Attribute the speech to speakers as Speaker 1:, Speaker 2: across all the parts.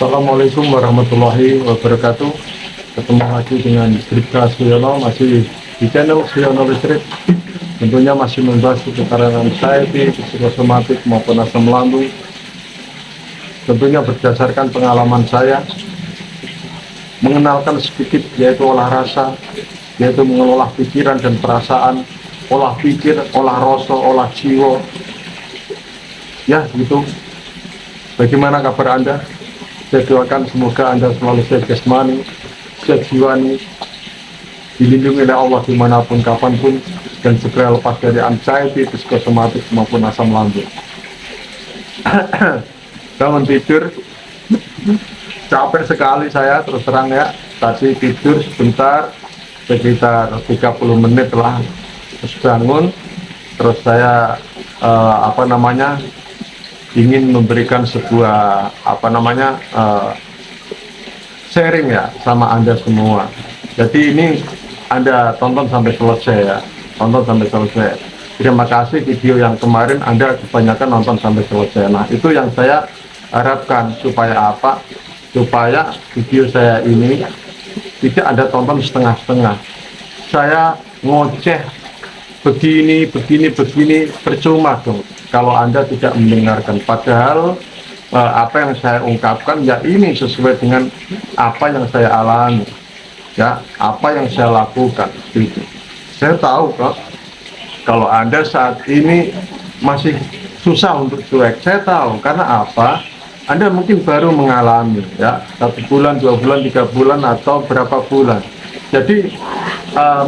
Speaker 1: Assalamualaikum warahmatullahi wabarakatuh. Ketemu lagi dengan Bribka Suyono, masih di channel Suyono Listrik. Tentunya masih membahas seputaran anxiety, psikosomatik maupun asam lambung. Tentunya berdasarkan pengalaman saya, mengenalkan sedikit yaitu olah rasa, yaitu mengelola pikiran dan perasaan, olah pikir, olah rasa, olah jiwa. Ya gitu. Bagaimana kabar Anda? Saya doakan semoga Anda selalu sehat jasmani, sehat jiwani, dilindungi oleh Allah dimanapun, kapanpun, dan segera lepas dari anxiety, psikosomatik maupun asam lambung. Bangun tidur, capek sekali saya, terus terang ya. Tadi tidur sebentar, sekitar 30 menit lah, terus bangun, terus saya ingin memberikan sebuah sharing ya sama Anda semua. Jadi ini Anda tonton sampai selesai ya, tonton sampai selesai. Terima kasih video yang kemarin Anda kebanyakan nonton sampai selesai. Nah itu yang saya harapkan, supaya apa? Supaya video saya ini tidak Anda tonton setengah-setengah. Saya ngoceh begini percuma dong kalau Anda tidak mendengarkan. Padahal apa yang saya ungkapkan ya ini sesuai dengan apa yang saya alami, ya apa yang saya lakukan gitu. Saya tahu kok kalau Anda saat ini masih susah untuk cuek. Saya tahu karena apa? Anda mungkin baru mengalami ya 1 bulan, 2 bulan, 3 bulan atau berapa bulan. Jadi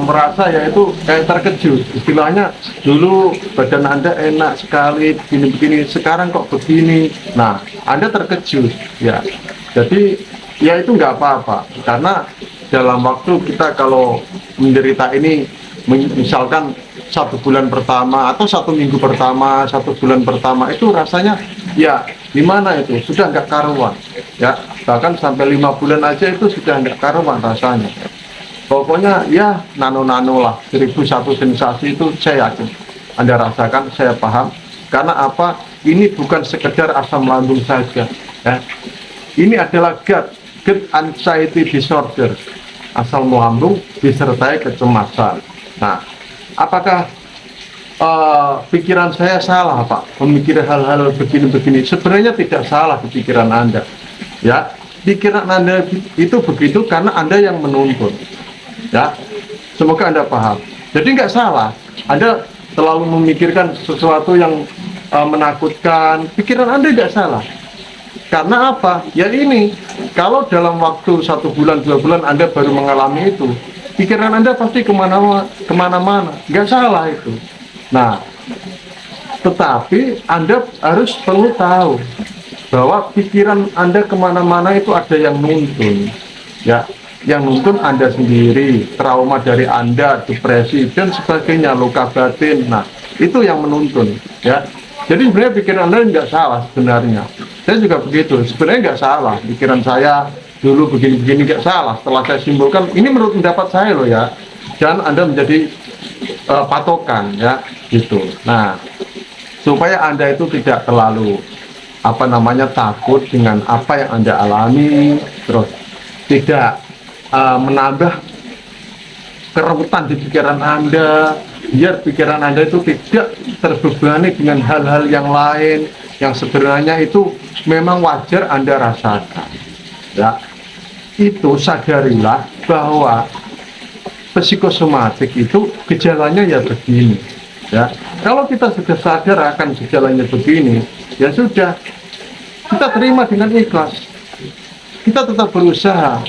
Speaker 1: merasa yaitu kayak terkejut, istilahnya dulu badan Anda enak sekali begini-begini, sekarang kok begini. Nah Anda terkejut ya, jadi ya itu nggak apa-apa, karena dalam waktu kita kalau menderita ini, misalkan 1 bulan pertama atau 1 minggu pertama, 1 bulan pertama itu rasanya ya gimana itu sudah nggak karuan ya, bahkan sampai 5 bulan aja itu sudah nggak karuan rasanya. Pokoknya ya nano-nano lah, 1001 sensasi itu saya yakin Anda rasakan, saya paham. Karena apa? Ini bukan sekedar asam lambung saja ya. Ini adalah gut anxiety disorder, asam lambung disertai kecemasan. Nah, apakah pikiran saya salah Pak memikir hal-hal begini-begini? Sebenarnya tidak salah di pikiran Anda ya. Pikiran Anda itu begitu karena Anda yang menuntun ya, semoga Anda paham. Jadi nggak salah Anda terlalu memikirkan sesuatu yang menakutkan. Pikiran Anda nggak salah. Karena apa? Ya ini, kalau dalam waktu 1 bulan, 2 bulan Anda baru mengalami itu, pikiran Anda pasti kemana-mana. Nggak salah itu. Nah, tetapi Anda harus perlu tahu bahwa pikiran Anda kemana-mana itu ada yang nuntun ya. Yang nuntun Anda sendiri, trauma dari Anda, depresi dan sebagainya, luka batin. Nah itu yang menuntun ya. Jadi sebenarnya pikiran Anda nggak salah sebenarnya. Saya juga begitu, sebenarnya nggak salah pikiran saya dulu begini-begini, nggak salah. Setelah saya simpulkan, ini menurut pendapat saya loh ya, jangan Anda menjadi patokan ya gitu. Nah supaya Anda itu tidak terlalu takut dengan apa yang Anda alami, terus tidak menambah kerebutan di pikiran Anda, biar pikiran Anda itu tidak terbebani dengan hal-hal yang lain yang sebenarnya itu memang wajar Anda rasakan ya. Itu sadarilah bahwa psikosomatik itu gejalanya ya begini ya. Kalau kita sudah sadar akan gejalanya begini, ya sudah, kita terima dengan ikhlas, kita tetap berusaha,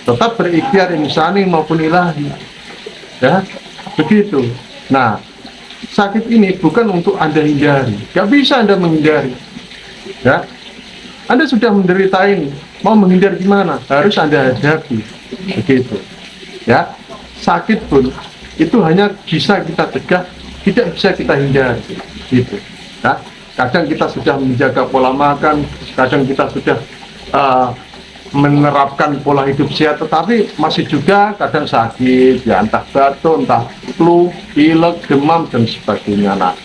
Speaker 1: tetap berikhtiar insani maupun ilahi ya begitu. Nah sakit ini bukan untuk Anda hindari, gak bisa Anda menghindari ya. Anda sudah menderita ini, mau menghindar gimana? Harus Anda hadapi begitu ya. Sakit pun itu hanya bisa kita cegah, tidak bisa kita hindari gitu ya. Kadang kita sudah menjaga pola makan, kadang kita sudah menerapkan pola hidup sehat, tetapi masih juga kadang sakit ya, entah batuk, entah flu, pilek, demam dan sebagainya. Nah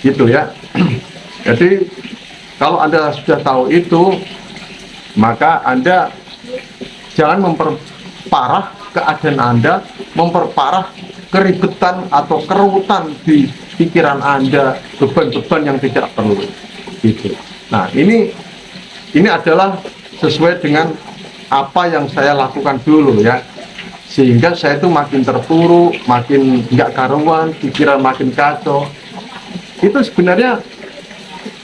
Speaker 1: gitu ya. Jadi kalau Anda sudah tahu itu, maka Anda jangan memperparah keadaan Anda, memperparah keribetan atau kerutan di pikiran Anda, beban-beban yang tidak perlu. Gitu. Nah, ini adalah sesuai dengan apa yang saya lakukan dulu ya, sehingga saya itu makin terpuruk, makin nggak karuan, pikiran makin kacau. Itu sebenarnya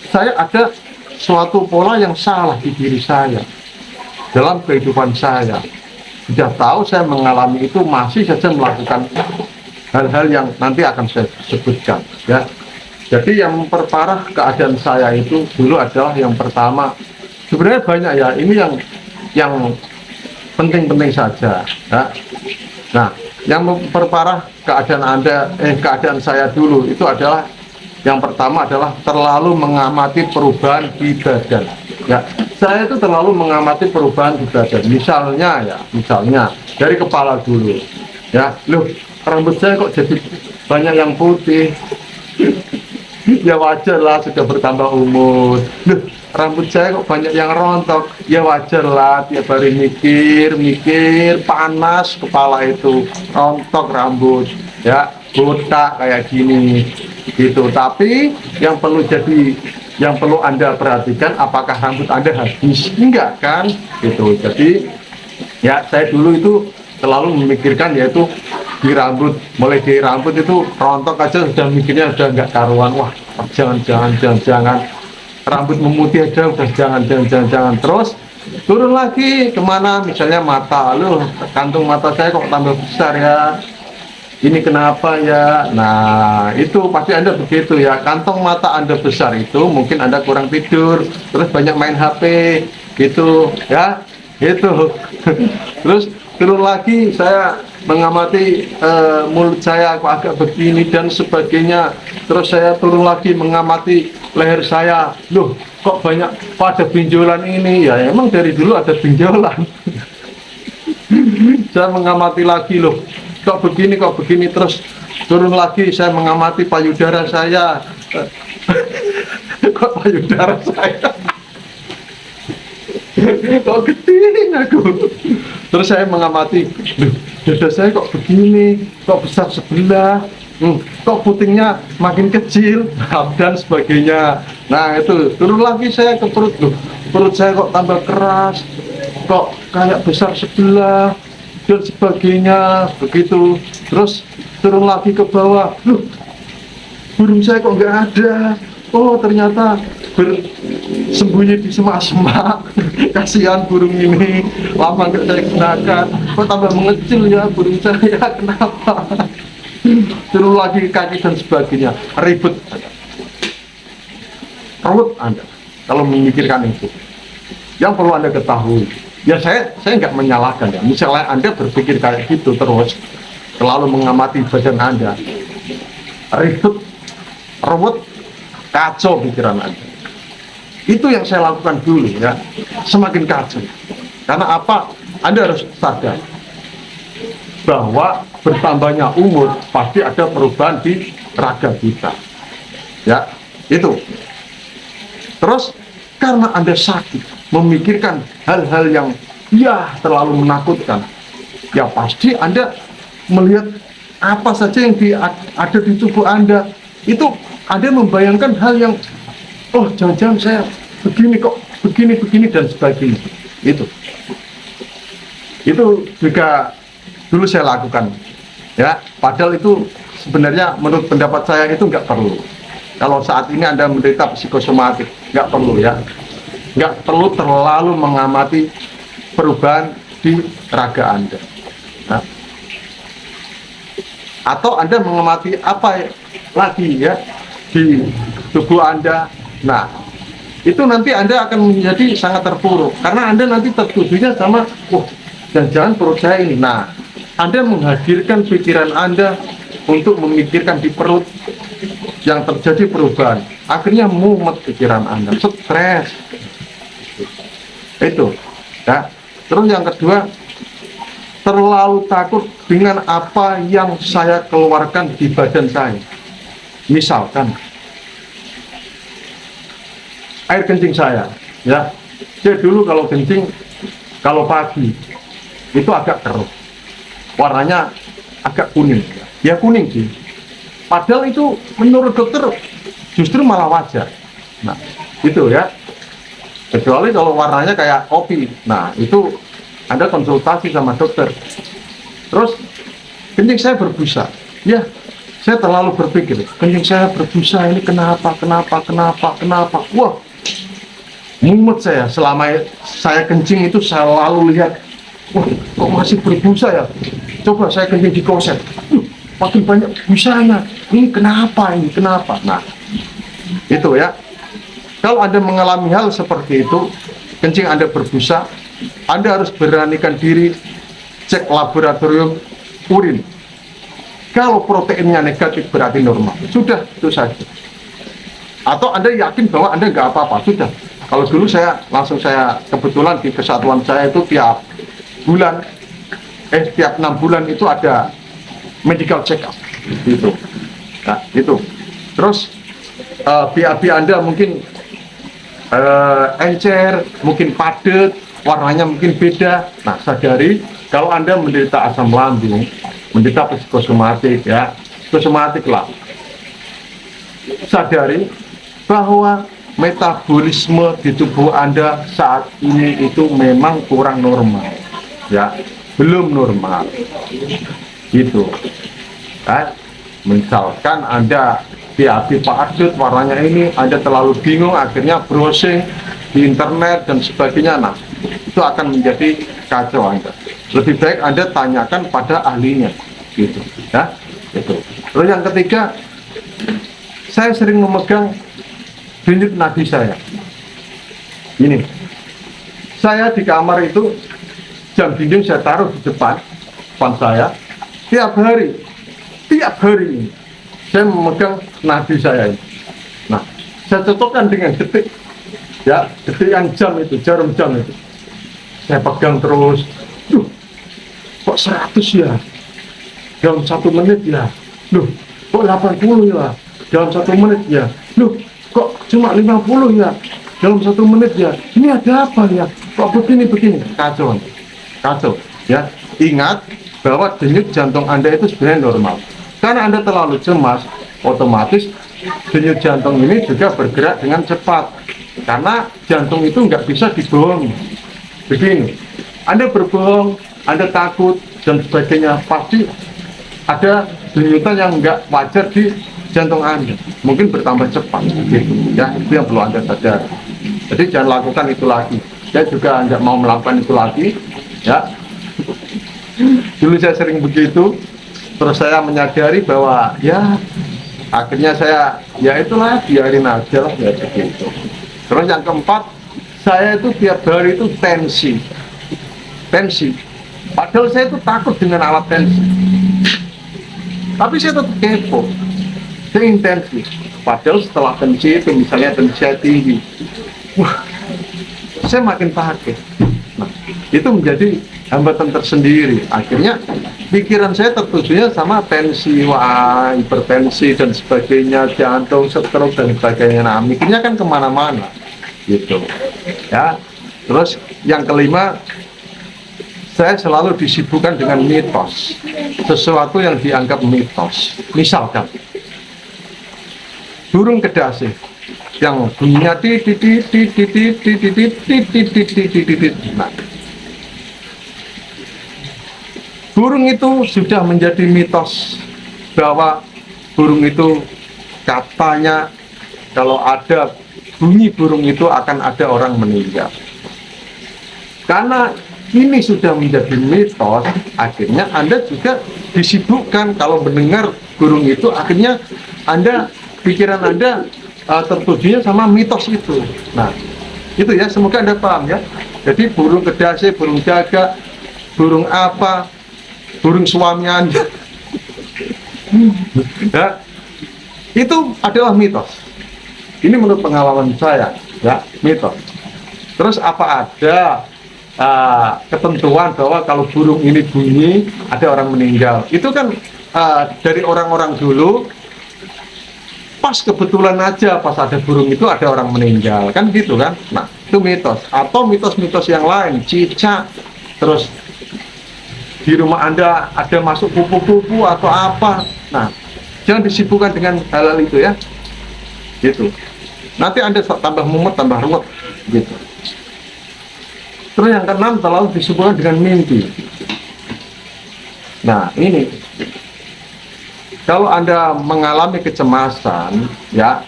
Speaker 1: saya ada suatu pola yang salah di diri saya dalam kehidupan saya. Sudah tahu saya mengalami itu, masih saja melakukan hal-hal yang nanti akan saya sebutkan ya. Jadi yang memperparah keadaan saya itu dulu adalah yang pertama, sebenarnya banyak ya, ini yang penting-penting saja ya. Nah, yang memperparah keadaan saya dulu itu adalah yang pertama adalah terlalu mengamati perubahan di badan ya. Saya itu terlalu mengamati perubahan di badan, misalnya dari kepala dulu ya. Loh, rambut saya kok jadi banyak yang putih? Ya wajar lah, sudah bertambah umur. Loh, rambut saya kok banyak yang rontok? Ya wajar lah, tiap hari mikir panas kepala itu, rontok rambut ya, botak kayak gini gitu. Tapi yang perlu Anda perhatikan, apakah rambut Anda habis? Enggak kan gitu. Jadi ya, saya dulu itu selalu memikirkan, yaitu di rambut, mulai di rambut itu rontok aja sudah mikirnya udah nggak karuan. Wah, jangan rambut memutih aja udah jangan. Terus turun lagi kemana, misalnya mata, loh kantung mata saya kok tambah besar ya, ini kenapa ya? Nah, itu pasti Anda begitu ya, kantong mata Anda besar itu mungkin Anda kurang tidur, terus banyak main HP gitu ya, itu. Terus turun lagi, saya mengamati mulut saya kok agak begini dan sebagainya. Terus saya turun lagi mengamati leher saya, loh kok banyak pada benjolan ini ya, emang dari dulu ada benjolan. Saya mengamati lagi, loh kok begini. Terus turun lagi, saya mengamati payudara saya. Kok payudara saya kok gede aku. Terus saya mengamati, dada saya kok begini, kok besar sebelah, kok putingnya makin kecil, dan sebagainya. Nah, itu turun lagi saya ke perut, perut saya kok tambah keras, kok kayak besar sebelah, dan sebagainya begitu. Terus turun lagi ke bawah, burung saya kok nggak ada. Oh, ternyata bersembunyi di semak-semak. Kasihan burung ini, lama nggak saya gunakan, kok tambah mengecil ya burung saya, kenapa? Turun lagi ke kaki dan sebagainya, ribet Anda kalau memikirkan itu. Yang perlu Anda ketahui ya, saya nggak menyalahkan ya, misalnya Anda berpikir kayak gitu terus, terlalu mengamati badan Anda, ribet, kacau pikiran Anda. Itu yang saya lakukan dulu ya, semakin kacau. Karena apa? Anda harus sadar bahwa bertambahnya umur pasti ada perubahan di raga kita ya, itu. Terus karena Anda sakit memikirkan hal-hal yang ya terlalu menakutkan, ya pasti Anda melihat apa saja yang ada di tubuh Anda, itu Anda membayangkan hal yang, oh jangan-jangan saya begini kok, begini dan sebagainya. Itu juga dulu saya lakukan ya, padahal itu sebenarnya menurut pendapat saya itu nggak perlu. Kalau saat ini Anda menderita psikosomatik, nggak perlu ya, nggak perlu terlalu mengamati perubahan di raga Anda nah. Atau Anda mengamati apa lagi ya di tubuh Anda. Nah, itu nanti Anda akan menjadi sangat terpuruk, karena Anda nanti tertujunya sama, jangan-jangan perut saya ini. Nah, Anda menghadirkan pikiran Anda untuk memikirkan di perut yang terjadi perubahan, akhirnya mumet pikiran Anda, stres. Itu ya. Terus yang kedua, terlalu takut dengan apa yang saya keluarkan di badan saya. Misalkan air kencing saya ya, Saya dulu kalau kencing, kalau pagi itu agak keruh, warnanya agak kuning. Ya kuning sih. Padahal itu menurut dokter justru malah wajar. Nah, itu ya. Kecuali kalau warnanya kayak kopi. Nah, itu Anda konsultasi sama dokter. Terus kencing saya berbusa. Ya, saya terlalu berpikir, kencing saya berbusa ini kenapa? Wah, mumet saya. Selama saya kencing itu saya lalu lihat, wah, kok masih berbusa ya? Coba saya kencing di kloset. Makin banyak busanya. Ini kenapa? Nah, itu ya. Kalau Anda mengalami hal seperti itu, kencing Anda berbusa, Anda harus beranikan diri cek laboratorium urin. Kalau proteinnya negatif berarti normal. Sudah, itu saja. Atau Anda yakin bahwa Anda nggak apa-apa, sudah. Kalau dulu saya kebetulan di kesatuan saya itu tiap 6 bulan itu ada medical check up gitu. Nah, itu. Terus BAB Anda mungkin encer, mungkin padat, warnanya mungkin beda. Nah, sadari kalau Anda menderita asam lambung, menderita psikosomatik ya, psikosomatik lah. Sadari bahwa metabolisme di tubuh Anda saat ini itu memang kurang normal. Ya, belum normal. Gitu. Kan? Misalkan Anda BAB padat, warnanya ini, Anda terlalu bingung, akhirnya browsing di internet dan sebagainya. Nah, itu akan menjadi kacau Anda. Lebih baik Anda tanyakan pada ahlinya, gitu, ya. Itu. Terus yang ketiga, saya sering memegang denyut nadi saya. Ini, saya di kamar itu jam dinding saya taruh di depan saya, tiap hari ini. Saya memegang nadi saya ini. Nah, saya cocokkan dengan detik, ya, detikan jam itu, jarum jam itu. Saya pegang terus, kok 100 ya? Dalam 1 menit ya? Loh, kok 80 ya? Dalam 1 menit ya? Loh, kok cuma 50 ya? Dalam 1 menit ya? Ini ada apa ya? Kok begini? Kacau, ya. Ingat bahwa denyut jantung Anda itu sebenarnya normal. Karena Anda terlalu cemas, otomatis denyut jantung ini juga bergerak dengan cepat. Karena jantung itu nggak bisa dibohongi. Begini, Anda berbohong, Anda takut, dan sebagainya, pasti ada denyutan yang nggak wajar di jantung Anda. Mungkin bertambah cepat, gitu. Ya, itu yang perlu Anda sadar. Jadi jangan lakukan itu lagi. Saya juga nggak mau melakukan itu lagi. Ya, dulu saya sering begitu. Terus saya menyadari bahwa ya akhirnya saya ya itulah biarin aja lah ya begitu. Terus yang keempat, saya itu tiap hari itu tensi. Padahal saya itu takut dengan alat tensi. Tapi saya tetap kepo. Saya intensi. Padahal setelah tensi itu misalnya tensi saya tinggi, wah, saya makin takut. Nah, itu menjadi hambatan tersendiri. Akhirnya pikiran saya tertujunya sama tensi, wah, hipertensi dan sebagainya, jantung, stroke dan sebagainya. Nah, mikirnya kan kemana-mana, gitu. Ya. Terus yang kelima, saya selalu disibukkan dengan mitos, sesuatu yang dianggap mitos. Misalkan burung kedasi yang bunyinya nah, burung itu sudah menjadi mitos bahwa burung itu katanya kalau ada bunyi burung itu akan ada orang meninggal. Karena ini sudah menjadi mitos, akhirnya Anda juga disibukkan kalau mendengar burung itu, akhirnya pikiran Anda tertujunya sama mitos itu. Nah, itu ya, semoga Anda paham ya. Jadi burung kedasi, burung gagak, burung apa, burung suami Anda, ya, itu adalah mitos. Ini menurut pengalaman saya, ya, mitos. Terus apa ada ketentuan bahwa kalau burung ini bunyi ada orang meninggal? Itu kan dari orang-orang dulu, pas kebetulan aja pas ada burung itu ada orang meninggal, kan gitu kan. Nah, Itu mitos. Atau mitos-mitos yang lain, cicak, terus di rumah Anda ada masuk kupu-kupu atau apa. Nah, jangan disibukkan dengan hal-hal itu ya. Gitu. Nanti Anda tambah mumet, tambah ruwet gitu. Terus yang keenam, terlalu disibukkan dengan mimpi. Nah, ini kalau Anda mengalami kecemasan, ya,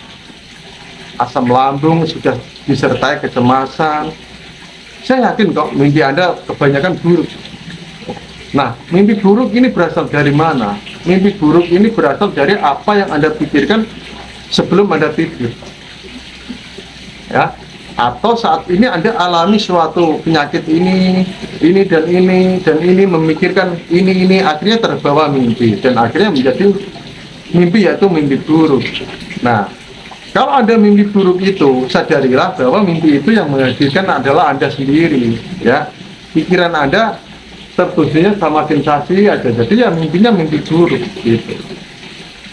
Speaker 1: asam lambung sudah disertai kecemasan, saya yakin kok mimpi Anda kebanyakan buruk. Nah, mimpi buruk ini berasal dari mana? Mimpi buruk ini berasal dari apa yang Anda pikirkan sebelum Anda tidur. Ya, atau saat ini Anda alami suatu penyakit ini dan ini, memikirkan ini, akhirnya terbawa mimpi dan akhirnya menjadi mimpi, yaitu mimpi buruk. Nah, kalau Anda mimpi buruk itu, sadarilah bahwa mimpi itu yang menghadirkan adalah Anda sendiri, ya. Pikiran Anda tertujunya sama sensasi aja, jadi ya mimpinya mimpi buruk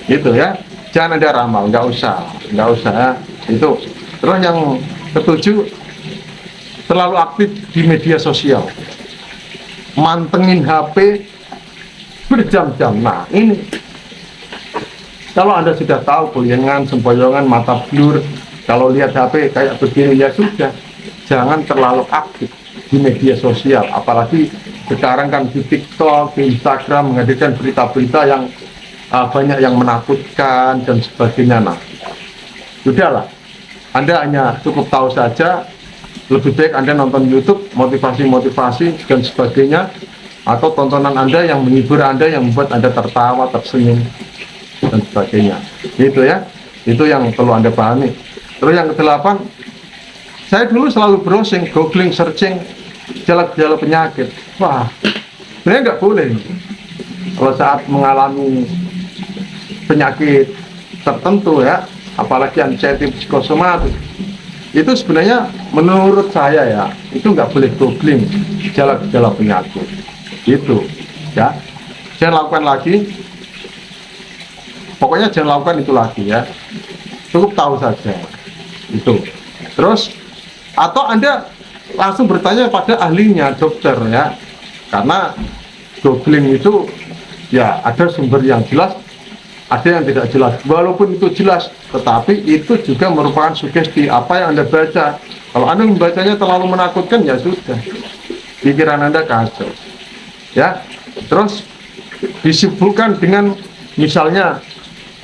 Speaker 1: gitu ya. Jangan Anda ramal, nggak usah ya. Itu. Terus yang ketujuh, terlalu aktif di media sosial, mantengin HP berjam-jam. Nah, ini kalau Anda sudah tahu goyangan, sempoyongan, mata blur, kalau lihat HP kayak begini, ya sudah, jangan terlalu aktif di media sosial. Apalagi sekarang kan di TikTok, di Instagram menghadirkan berita-berita yang banyak yang menakutkan dan sebagainya. Nah, sudahlah, Anda hanya cukup tahu saja. Lebih baik Anda nonton YouTube, motivasi dan sebagainya, atau tontonan Anda yang menghibur Anda, yang membuat Anda tertawa, tersenyum dan sebagainya. Itu ya, itu yang perlu Anda pahami. Terus yang kedelapan, saya dulu selalu browsing, googling, searching gejala-gejala penyakit. Wah, sebenarnya nggak boleh. Kalau saat mengalami penyakit tertentu ya, apalagi anxiety psikosomatik, itu sebenarnya menurut saya ya, itu nggak boleh googling gejala-gejala penyakit. Itu ya, jangan lakukan lagi. Pokoknya jangan lakukan itu lagi ya. Cukup tahu saja. Itu. Terus atau Anda langsung bertanya pada ahlinya, dokter ya. Karena googling itu ya ada sumber yang jelas, ada yang tidak jelas. Walaupun itu jelas, tetapi itu juga merupakan sugesti apa yang Anda baca. Kalau Anda membacanya terlalu menakutkan, ya sudah, pikiran Anda kacau. Ya, terus disibukkan dengan misalnya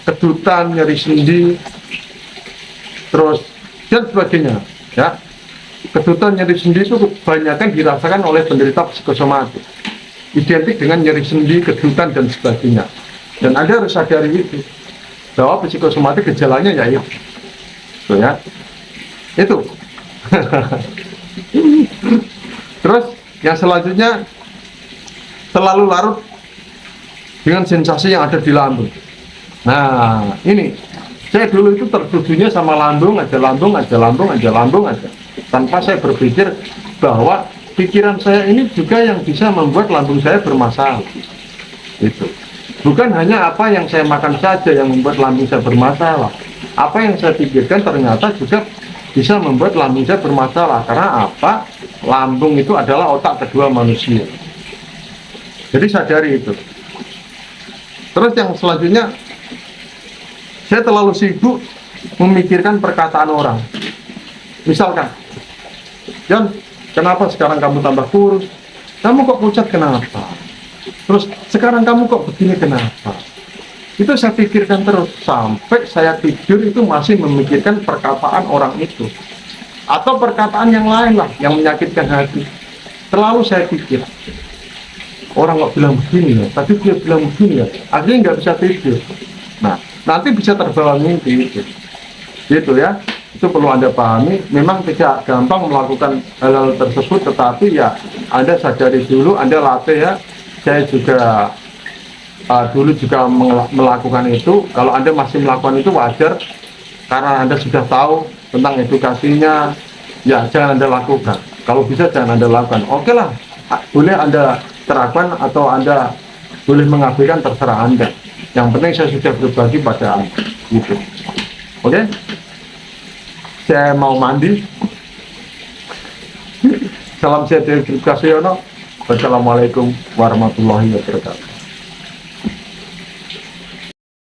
Speaker 1: kedutan, nyeri sendi, terus dan sebagainya. Ya, kedutan, nyeri sendi itu kebanyakan dirasakan oleh penderita psikosomatik, identik dengan nyeri sendi, kedutan dan sebagainya. Dan Anda harus sadari itu, bahwa psikosomatik gejalanya ya itu ya, itu. Terus yang selanjutnya, terlalu larut dengan sensasi yang ada di lambung. Nah, ini saya dulu itu tertujunya sama lambung aja, tanpa saya berpikir bahwa pikiran saya ini juga yang bisa membuat lambung saya bermasalah. Itu bukan hanya apa yang saya makan saja yang membuat lambung saya bermasalah. Apa yang saya pikirkan ternyata juga bisa membuat lambung saya bermasalah. Karena apa? Lambung itu adalah otak kedua manusia. Jadi sadari itu. Terus yang selanjutnya, saya terlalu sibuk memikirkan perkataan orang. Misalkan, John, kenapa sekarang kamu tambah kurus? Kamu kok pucat kenapa? Terus sekarang kamu kok begini kenapa? Itu saya pikirkan terus sampai saya tidur itu masih memikirkan perkataan orang itu, atau perkataan yang lain lah yang menyakitkan hati. Terlalu saya pikir, orang kok bilang begini ya, tadi dia bilang begini ya, akhirnya nggak bisa tidur. Nah, nanti bisa terbawa mimpi gitu ya. Itu perlu Anda pahami. Memang tidak gampang melakukan hal-hal tersebut, tetapi ya Anda sadari dulu, Anda latih ya. Saya juga dulu juga melakukan itu. Kalau Anda masih melakukan itu wajar, karena Anda sudah tahu tentang edukasinya, ya jangan Anda lakukan. Kalau bisa jangan Anda lakukan. Oke lah, boleh Anda terapkan atau Anda boleh mengabaikan, terserah Anda. Yang penting saya sudah berbagi pada Anda gitu. Oke, saya mau mandi. Salam sehat dari Trip Kasyono. Wassalamualaikum warahmatullahi wabarakatuh.